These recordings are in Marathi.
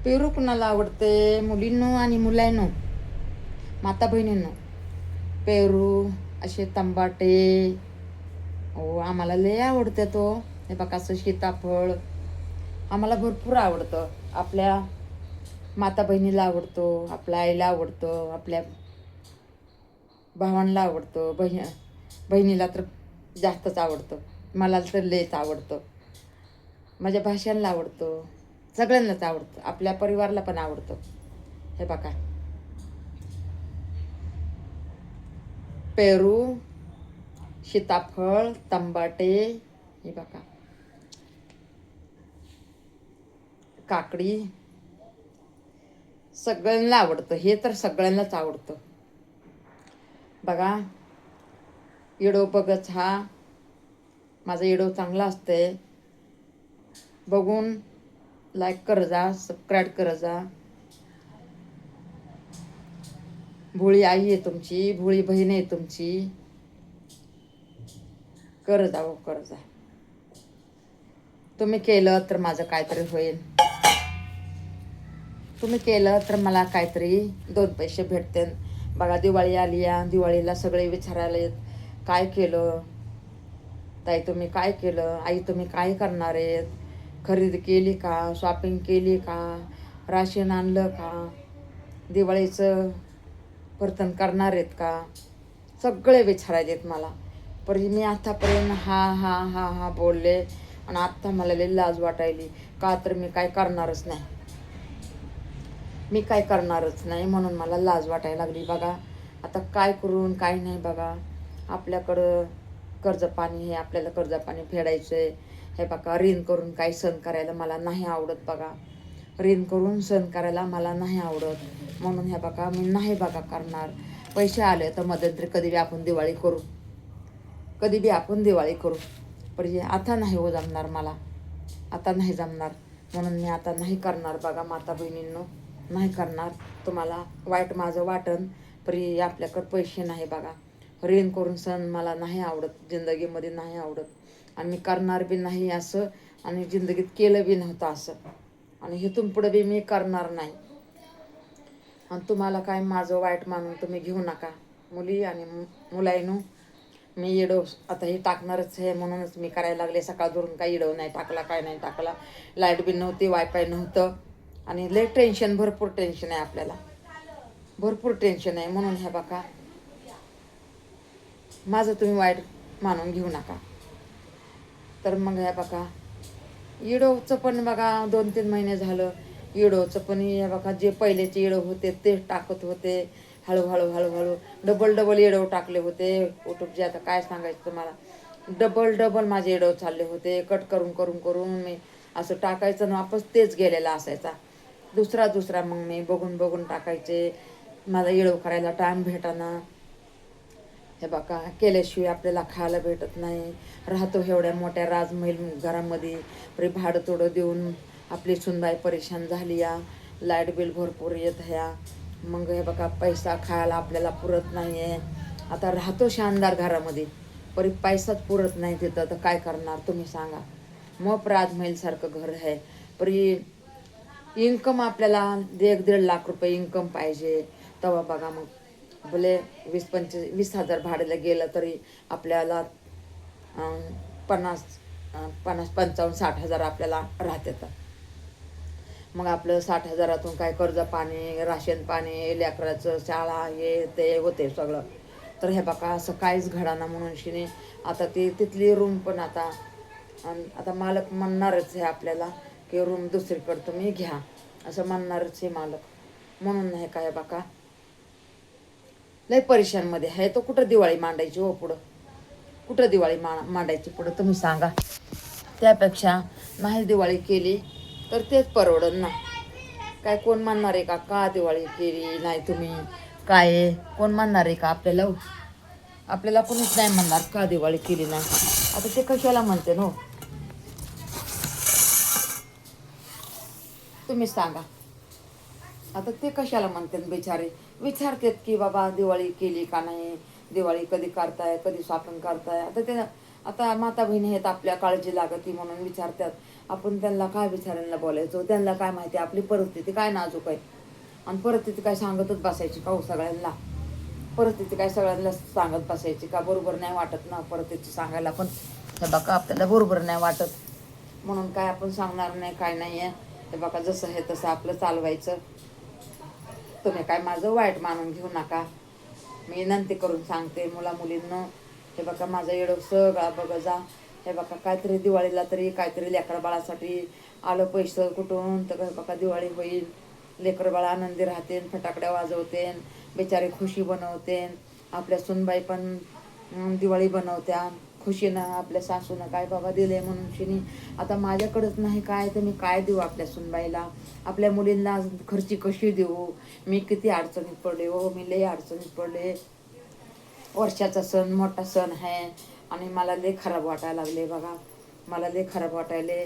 पेरू कुणाला आवडते? मुलींनो आणि मुलांनो, माता बहिणींनो, पेरू असे तंबाटे हो आम्हाला लय आवडते. तो हे बघा असं सीताफळ आम्हाला भरपूर आवडतं. आपल्या माता बहिणीला आवडतो, आपल्या आईला आवडतो, आपल्या भावांना आवडतं, बहिणीला तर जास्तच आवडतं, मला तर लयच आवडतं, माझ्या भाषांना आवडतं, सगळ्यांनाच आवडतं, आपल्या परिवाराला पण आवडतं. हे बघा पेरू, सीताफळ, तंबाटे, हे बघा काकडी, सगळ्यांना आवडतं. हे तर सगळ्यांनाच आवडतं. बघा व्हिडिओ बघत हा माझा व्हिडिओ चांगला असते, बघून लाईक कर जा, सबस्क्राईब कर जा. भोळी आई आहे तुमची, भोळी बहीण आहे तुमची, कर जा, कर जा. तुम्ही केलं तर माझं काहीतरी होईल, तुम्ही केलं तर मला काहीतरी दोन पैसे भेटतील. बघा दिवाळी आली या, दिवाळीला सगळे विचारायला येत काय केलं ताई, तुम्ही काय केलं, आई तुम्ही काय करणार आहेत, खरेदी केली का, शॉपिंग केली का, राशन आणलं का, दिवाळीचं वर्तन करणार आहेत का, सगळे विचारायचे आहेत मला. पण मी आतापर्यंत हा हा हा हा बोलले आणि आत्ता मला लई लाज वाटायली, का तर मी काय करणारच नाही, मी काय करणारच नाही म्हणून मला लाज वाटायला लागली. बघा आता काय करून काय नाही. बघा आपल्याकडं कर्ज पाणी हे, आपल्याला कर्ज पाणी फेडायचं आहे. हे बघा ऋण करून काही सण करायला मला नाही आवडत. बघा ऋण करून सण करायला मला नाही आवडत, म्हणून हे बघा मी नाही बघा करणार. पैसे आले तर मध्यंतरी कधी बी आपण दिवाळी करू, कधी बी आपण दिवाळी करू, पण आता नाही हो जमणार मला, आता नाही जमणार, म्हणून मी आता नाही करणार. बघा माता बहिणींनो, नाही करणार. तुम्हाला वाईट माझं वाटन, परी आपल्याकडं पैसे नाही. बघा ऋण करून सण मला नाही आवडत, जिंदगीमध्ये नाही आवडत, आणि मी करणार बी नाही असं, आणि जिंदगीत केलं बी नव्हतं असं, आणि इथून पुढे बी मी करणार नाही. आणि तुम्हाला काय माझं वाईट मानून तुम्ही घेऊ नका. मुली आणि मुलांनो, मी येडो आता हे टाकणारच आहे, म्हणूनच मी करायला लागले. सकाळ धरून काही येडो नाही टाकला, काय नाही टाकला, लाईट बिल नव्हती, वायफाय नव्हतं, आणि लय टेन्शन, भरपूर टेन्शन आहे आपल्याला, भरपूर टेन्शन आहे. म्हणून ह्या बघा माझं तुम्ही वाईट मानून घेऊ नका. तर मग ह्या बघा इडोचं पण बघा 2-3 महिने झालं इडोचं पण, हे बघा जे पहिलेचे इडो होते ते टाकत होते, हळूहळू हळूहळू डबल इडो टाकले होते. युट्यूबचे आता काय सांगायचं तुम्हाला, डबल माझे इडो चालले होते. कट करून करून करून मी असं टाकायचं ना, वापस तेच गेलेला असायचा, दुसरा मग मी बघून बघून टाकायचे. माझा इडो करायला टाईम भेटाना. हे बघा केल्याशिवाय आपल्याला खायला भेटत नाही. राहतो एवढ्या मोठ्या राजमहल घरामध्ये, तरी भाडं तोडं देऊन आपली सुनबाई परेशान झाली या, लाईट बिल भरपूर येत ह्या, मग हे बघा पैसा खायला आपल्याला पुरत नाही आहे. आता राहतो शानदार घरामध्ये, परी पैसाच पुरत नाही तिथं, तर काय करणार तुम्ही सांगा. मग राजमहलसारखं घर आहे, परी इन्कम आपल्याला 1-1.5 लाख रुपये इन्कम पाहिजे, तेव्हा बघा मग भले 20-25-20 हजार भाड्याला गेलं तरी आपल्याला 50-55-60 हजार आपल्याला राहतात. मग आपलं 60 हजारातून काय कर्ज पाणी, राशन पाणी, लेकराचं शाळा हे ते होते सगळं. तर हे बघा असं काहीच घडाना, म्हणून शिने आता ती तिथली रूम पण आता मालक म्हणणारच आहे आपल्याला की रूम दुसरीकडं तुम्ही घ्या, असं म्हणणारच आहे मालक. म्हणून नाही काय बघा लय परेशानमध्ये आहे. तो कुठं दिवाळी मांडायची हो पुढं, कुठं दिवाळी मांडायची पुढं तुम्ही सांगा. त्यापेक्षा नाही दिवाळी केली तर तेच परवडन ना. काय कोण म्हणणार आहे का, का दिवाळी केली नाही तुम्ही, काय कोण म्हणणार आहे का आपल्याला, आपल्याला कोणीच नाही म्हणणार का दिवाळी केली नाही. आता ते कशाला म्हणते नो, तुम्ही सांगा. आता ते कशाला म्हणते बिचारे, विचारतात की बाबा दिवाळी केली का नाही, दिवाळी कधी करताय, कधी शॉपिंग करताय. आता ते आता माता बहिणी आहेत, आपल्या काळजी लागती म्हणून विचारतात. आपण त्यांना काय विचारायला बोलायचो, त्यांना काय माहिती आपली परिस्थिती काय नाजूक आहे. आणि परिस्थिती काय सांगतच बसायची का हो सगळ्यांना? परिस्थिती काय सगळ्यांना सांगत बसायची का? बरोबर नाही वाटत ना परिस्थिती सांगायला पण. हे बघा आपल्याला बरोबर नाही वाटत म्हणून काय आपण सांगणार नाही, काय नाही आहे. हे बघा जसं आहे तसं आपलं चालवायचं. तुम्ही काय माझं वाईट मानून घेऊ नका, मी विनंती करून सांगते मुला मुलींना. हे बघा माझं येडं सगळा बघा जा. हे बघा काहीतरी दिवाळीला तरी काहीतरी लेकरं बाळासाठी आलं पैसे कुठून, तर बघा दिवाळी होईल, लेकरं बाळा आनंदी राहतेन, फटाकड्या वाजवतेन, बिचारे खुशी बनवतेन. आपल्या सुनबाई पण दिवाळी बनवत्या खुशीनं. आपल्या सासूनं काय बाबा दिले म्हणून शिनी. आता माझ्याकडंच नाही काय तर मी काय देऊ आपल्या सुनबाईला, आपल्या मुलींना खर्ची कशी देऊ? मी किती अडचणीत पडले हो, मी लई अडचणीत पडले. वर्षाचा सण मोठा सण आहे आणि मला लई खराब वाटायला लागले बघा, मला लई खराब वाटायले.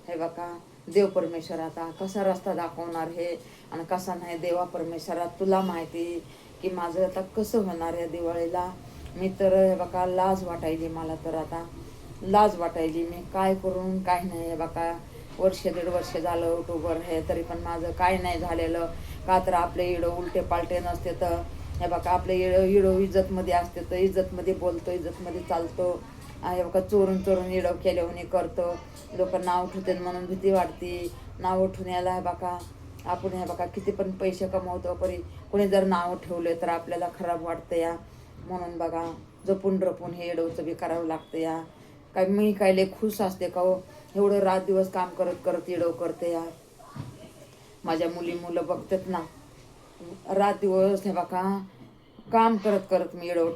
हे बघा देव परमेश्वर आता कसा रस्ता दाखवणार हे आणि कसा नाही. देवा परमेश्वरा तुला माहिती की माझं आता कसं होणार आहे दिवाळीला. मी तर हे बघा लाज वाटायली मला, तर आता लाज वाटायली. मी काय करून काय नाही. हे बघा वर्ष 1.5 वर्ष झालं युट्यूबवर हे, तरी पण माझं काय नाही झालेलं का? तर आपले इडं उलटे पालटे नसते तर हे बघा आपले इडो इज्जतमध्ये असते तर इज्जतमध्ये बोलतो, इज्जतमध्ये चालतो. हे बघा चोरून चोरून इडो केल्याने करतो. लोक नाव ठेवते म्हणून भीती वाटते. नाव उठून यायला हे बघा आपण हे बघा किती पण पैसे कमवतो, परी कोणी जर नाव ठेवले तर आपल्याला खराब वाटतं या. म्हणून बघा जपून रपून हे इडोचं बी करावं लागतं या. काय मी काय लय खुश असते का हो, एवढं रात दिवस काम करत करत इडो करते या. माझ्या मुलं बघतात ना, रात दिवस हे बघा काम करत करत मी इडो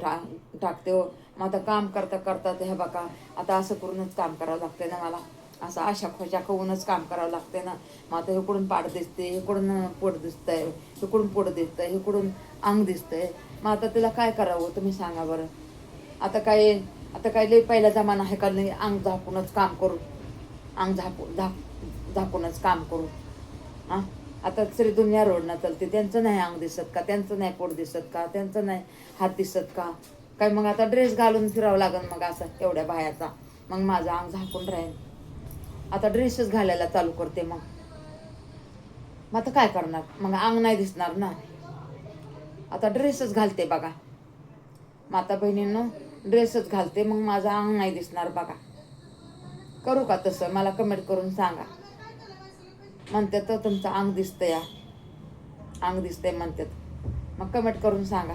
टाकते हो. मग आता काम करता करता हे बघा आता असं करूनच काम करावं लागते ना मला, असं आशा खोशा करूनच काम करावं लागते ना. मग आता इकडून पाठ दिसते, इकडून पोट दिसतंय, इकडून पोट दिसतंय, इकडून अंग दिसतंय. मग आता तिला काय करावं तुम्ही सांगा बरं? आता काय लई पहिला जमाना आहे का नाही अंग झाकूनच काम करू, अंग झाकूनच काम करू. हां आता तरी दुनिया रोडनं चालते, त्यांचं नाही अंग दिसत का? त्यांचं नाही पोट दिसत का? त्यांचं नाही हात दिसत का? काय मग आता ड्रेस घालून फिरावं लागेल मग असं एवढ्या बायाचा, मग माझं अंग झाकून राहील. आता ड्रेसच घालायला चालू करते मग आता काय करणार? मग अंग नाही दिसणार ना. आता ड्रेसच घालते बघा, माता बहिणींनो ड्रेसच घालते, मग माझं अंग नाही दिसणार बघा. करू का तसं? मला कमेंट करून सांगा. म्हणते तर तुमचं अंग दिसतं या, अंग दिसतंय म्हणतात, मग कमेंट करून सांगा.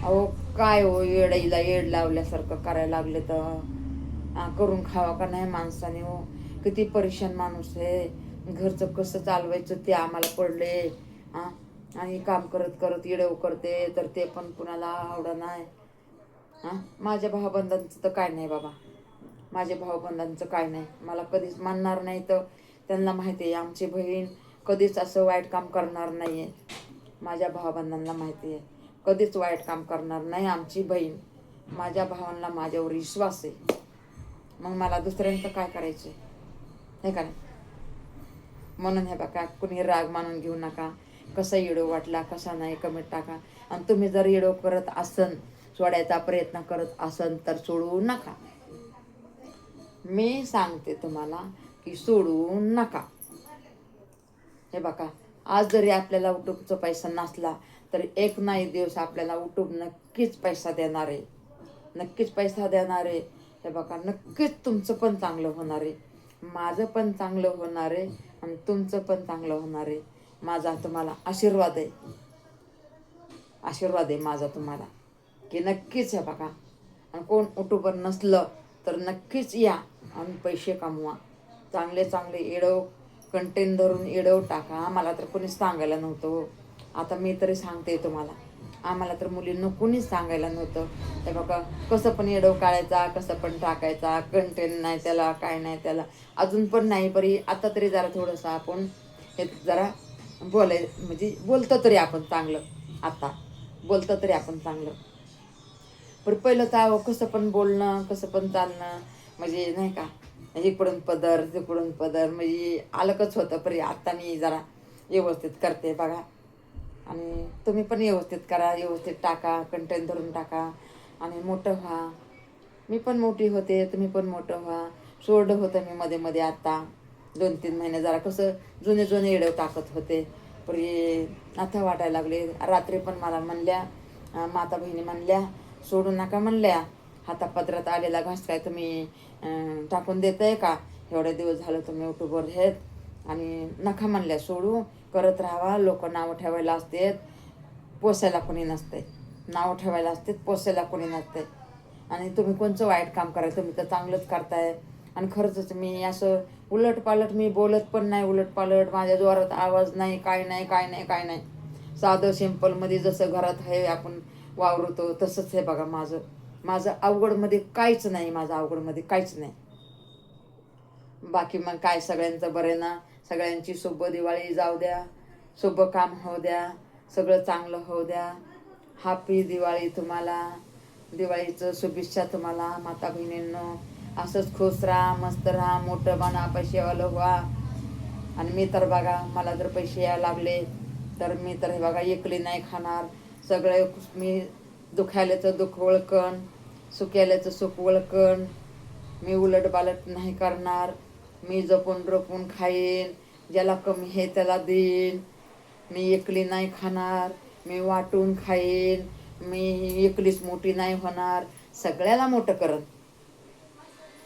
अहो काय हो येडाईला येड लावल्यासारखं करायला लागले तर करून खावा का नाही माणसाने हो. किती परेशान माणूस आहे, घरचं कसं चालवायचं ते आम्हाला पडले. आणि काम करत करत येडव करते तर ते पण कुणाला आवडत नाही. माझ्या भावबंधांचं तर काय नाही बाबा, माझ्या भावबंधांचं काय नाही, मला कधीच मानणार नाही. तर त्यांना माहिती आहे आमची बहीण कधीच असं वाईट काम करणार नाही आहे. माझ्या भावबंधांना माहिती आहे कधीच वाईट काम करणार नाही आमची बहीण. माझ्या भावांना माझ्यावर विश्वास आहे, मग मला दुसऱ्यांचं काय करायचं हे का नाही? म्हणून हे बघा कुणी राग मानून घेऊ नका. कसा इडो वाटला कसा नाही कमेंट टाका. आणि तुम्ही जर इडो करत असन, सोडायचा प्रयत्न करत असन तर सोडू नका. मी सांगते तुम्हाला की सोडू नका. हे बघा आज जरी आपल्याला युट्यूबचा पैसा नसला तरी एक ना एक दिवस आपल्याला युट्यूब नक्कीच पैसा देणार आहे, नक्कीच पैसा देणार आहे. हे बघा नक्कीच तुमचं पण चांगलं होणार आहे, माझं पण चांगलं होणार आहे आणि तुमचं पण चांगलं होणार आहे. माझा तुम्हाला आशीर्वाद आहे, आशीर्वाद आहे माझा तुम्हाला की नक्कीच. हे बघा आणि कोण युट्यूबर नसलं तर नक्कीच या आणि पैसे कमवा. चांगले चांगले एडव कंटेंट धरून एडव टाका. मला तर कोणीच सांगायला नव्हतं, आता मी तरी सांगते तुम्हाला. आम्हाला तर मुलींना कोणीच सांगायला नव्हतं. ते बघा कसं पण एडव काढायचा, कसं पण टाकायचा, कंटेंट नाही त्याला, काय नाही त्याला, अजून पण नाही. परी आता तरी जरा थोडंसं आपण हे जरा म्हणजे बोलतं तरी आपण चांगलं, आता बोलतं तरी आपण चांगलं. पण पहिलं तर कसं पण बोलणं कसं पण चालणं म्हणजे नाही का, इकडून पदर तिकडून पदर म्हणजे अलगच होतं. परी आता मी जरा व्यवस्थित करते बघा. आणि तुम्ही पण व्यवस्थित करा, व्यवस्थित टाका, कंटेंट धरून टाका आणि मोठं व्हा. मी पण मोठी होते, तुम्ही पण मोठं व्हा. सोडलं होतं मी मध्ये मध्ये आता 2-3 महिने जरा कसं जुने जुने येडं टाकत होते. परी आता वाटायला लागले. रात्री पण मला म्हणल्या, माता बहिणी म्हणल्या सोडू नका म्हणल्या. हातापदरात आलेला घास काय तुम्ही टाकून देताय का? एवढे दिवस झालं तुम्ही यूट्यूबवर आहेत आणि नका म्हणल्या सोडू, करत राहावा. लोक नावं ठेवायला असतात, पोसायला कोणी नसते. नावं ठेवायला असते, पोसायला कोणी नसते. आणि तुम्ही कोणचं वाईट काम करायचं, तुम्ही तर चांगलंच करताय. आणि खरंच मी असं उलटपालट मी बोलत पण नाही, उलटपालट माझ्या जोरात आवाज नाही, काय नाही काय नाही काय नाही. साधं सिम्पलमध्ये जसं घरात आहे आपण वावरतो तसंच आहे बघा. माझं अवघडमध्ये काहीच नाही, माझं अवघडमध्ये काहीच नाही. बाकी मग काय सगळ्यांचं बरं ना. सगळ्यांची शुभ दिवाळी जाऊ द्या, शुभ काम होऊ द्या, सगळं चांगलं होऊ द्या. हॅपी दिवाळी तुम्हाला. दिवाळीचं शुभेच्छा तुम्हाला माता बहिणींनो. असंच खुश राहा, मस्त राहा, मोठं बना, पैसेवालं व्हा. आणि मी तर बघा, मला जर पैसे यायला लागले तर मी तर हे बघा एकली नाही खाणार. सगळे मी दुखायल्याचं दुःख ओळखण, सुक्याल्याचं सुख ओळखण. मी उलटपालट नाही करणार. मी जपून रपून खाईन, ज्याला कमी आहे त्याला देईन. मी एकली नाही खाणार, मी वाटून खाईन. मी एकलीच मोठी नाही होणार, सगळ्याला मोठं करन.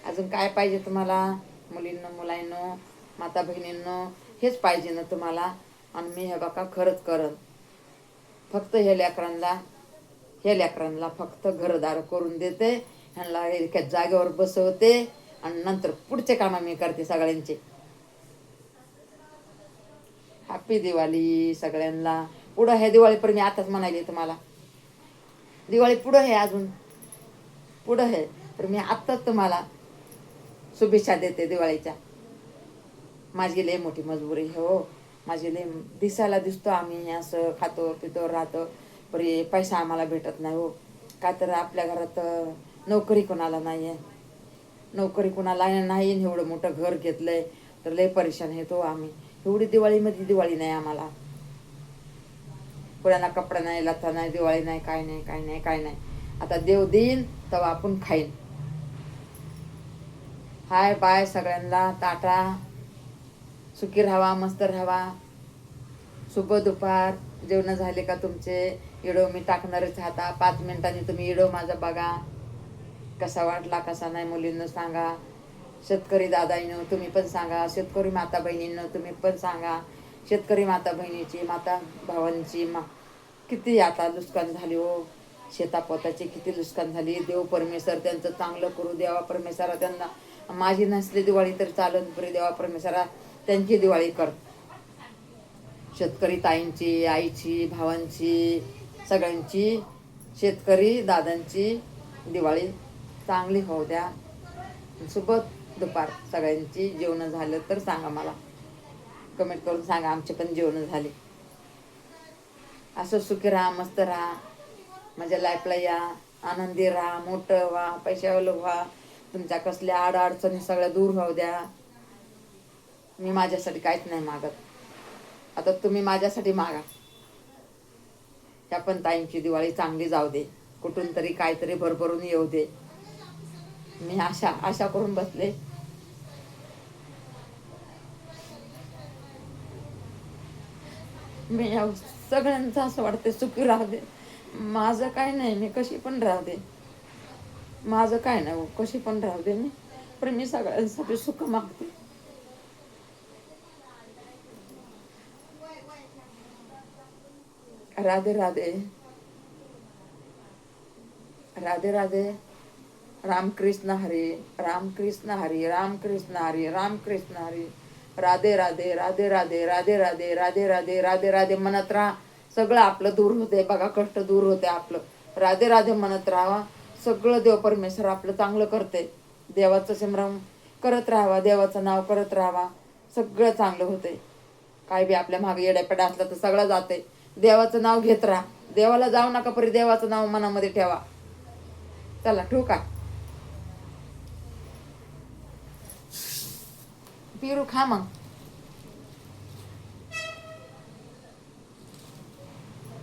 अजून काय पाहिजे तुम्हाला मुलींनो, मुलांनो, माता बहिणींनो? हेच पाहिजे ना तुम्हाला. आणि मी हे बघा खरंच करन. फक्त हे लेकरांना फक्त घरदार करून देते, ह्यांना एका जागेवर बसवते आणि नंतर पुढचे कामं मी करते सगळ्यांचे. हॅपी दिवाळी सगळ्यांना. पुढं हे दिवाळीपर्यंत मी आताच म्हणाले तुम्हाला, दिवाळी पुढं आहे, अजून पुढं आहे. तर मी आत्ताच तुम्हाला शुभेच्छा देते दिवाळीच्या. माझी लय मोठी मजबुरी आहे हो. माझी लय दिसायला दिसतो आम्ही असं खातो पितो राहतो, परी पैसा आम्हाला भेटत नाही हो. का तर आपल्या घरात नोकरी कोणाला नाही आहे. नोकरी कोणाला नाही, एवढं मोठं घर घेतलंय तर लय परेशान येतो आम्ही. एवढी दिवाळीमध्ये दिवाळी नाही आम्हाला. कोणाला कपडा नाही, लता नाही, दिवाळी नाही, काय नाही काय नाही काय नाही. आता देव देईन तेव्हा आपण खाईन. हाय बाय सगळ्यांना, टाटा. सुखी राहावा, मस्त राहावा. शुभ दुपार. जेवण झाले का तुमचे? व्हिडिओ मी टाकणारच आता 5 मिनिटांनी. तुम्ही व्हिडिओ माझा बघा, कसा वाटला कसा नाही मुलींना सांगा. शेतकरी दादाईनं तुम्ही पण सांगा, शेतकरी माता बहिणींनो तुम्ही पण सांगा. शेतकरी माता बहिणीची, माता भावांची किती आता नुकसान झाली हो. शेतापोताची किती नुकसान झाली. देव परमेश्वर त्यांचं चांगलं करू. देवा परमेश्वरा त्यांना, माझी नसली दिवाळी तर चालन, पुरे देवा परमेश्वरा त्यांची दिवाळी कर. शेतकरी ताईंची, आईची, भावांची, सगळ्यांची, शेतकरी दादांची दिवाळी चांगली होऊ द्या. शुभ दुपार सगळ्यांची. जेवण झालं तर सांगा मला, कमेंट करून सांगा आमचे पण जेवण झाले. असं सुखी राहा, मस्त राहा, माझ्या लाईफला या, आनंदी राहा, मोठं व्हा, पैशावालं व्हा. तुमच्या कसल्या अडचणी सगळ्या दूर होऊ द्या. मी माझ्यासाठी काहीच नाही मागत. आता तुम्ही माझ्यासाठी मागा. ह्या पण ताईंची दिवाळी चांगली जाऊ दे, कुठून तरी काहीतरी भरभरून येऊ दे. मी आशा करून बसले. मी सगळ्यांचं असं वाटते सुखी राहू दे. माझं काय नाही, मी कशी पण राहू दे. माझं काय नाही, कशी पण राहू दे मी. पण मी सगळ्यांसाठी सुख मागते. राधे राधे. राधे राधे. रामकृष्ण हरी, रामकृष्ण हरी, रामकृष्ण हरी, रामकृष्ण हरी. राधे राधे, राधे राधे, राधे राधे, राधे राधे, राधे राधे म्हणत राहा. सगळं आपलं दूर होते बघा, कष्ट दूर होते आपलं. राधे राधे म्हणत राहावा. सगळं देव परमेश्वर आपलं चांगलं करते. देवाचं स्मरण करत राहावा, देवाचं नाव करत राहावा, सगळं चांगलं होते. काय बी आपल्या मागे येड्यापेडा असला तर सगळं जाते. देवाचं नाव घेत राहा. देवाला जाऊ नका, परी देवाचं नाव मनामध्ये ठेवा. चला ठेवू का? पिरू खा मग.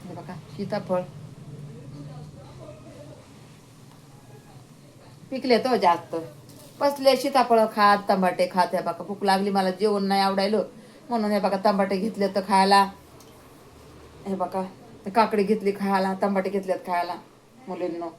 हे बघा सीताफळ. पिकले तो जास्त. बसले सीताफळं खात, टमाटे खात. हे बघा भूक लागली मला, जेवण नाही आवडायलो म्हणून हे बघा टमाटे घेतले तर खायला. हे बघा काकडी घेतली खायला, टमाटे घेतलेत खायला मुलींनो.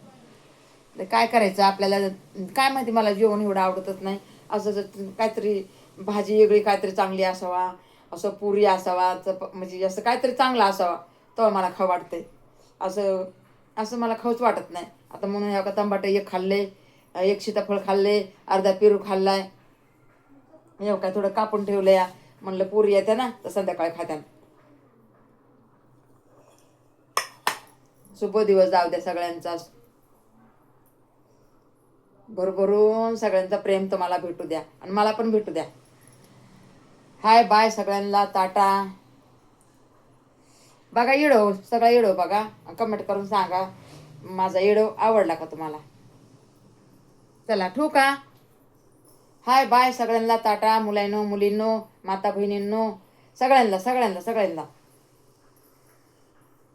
काय करायचं आपल्याला, काय माहिती मला जेवण एवढं आवडतच नाही. असं जर काहीतरी भाजी वेगळी काहीतरी चांगली असावा, असं पुरी असावा, म्हणजे असं काहीतरी चांगलं असावा तर मला खाऊ वाटते. असं असं मला खाऊच वाटत नाही. आता म्हणून हे बघा टमाटे एक खाल्ले, एक सीताफळ खाल्ले, अर्धा पेरू खाल्लाय. हे काय थोडं कापून ठेवलंय, म्हणलं पुरी येते ना तर संध्याकाळी खात्यान. शुभ दिवस जाऊ द्या सगळ्यांचा, भरभरून सगळ्यांचा प्रेम तुम्हाला भेटू द्या आणि मला पण भेटू द्या. हाय बाय सगळ्यांना, टाटा. बघा येडो, सगळा येडो बघा, कमेंट करून सांगा माझा येडो आवडला का तुम्हाला. चला ठेवू का. हाय बाय सगळ्यांना, टाटा. मुलांनो, मुलींनो, माता बहिणींनो, सगळ्यांना सगळ्यांना सगळ्यांना.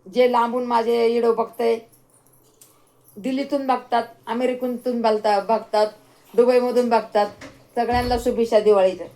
जे लांबून माझे व्हिडिओ बघते, दिल्लीतून बघतात, अमेरिकेतून बघतात, दुबईमधून बघतात, सगळ्यांना शुभेच्छा दिवाळीच्या.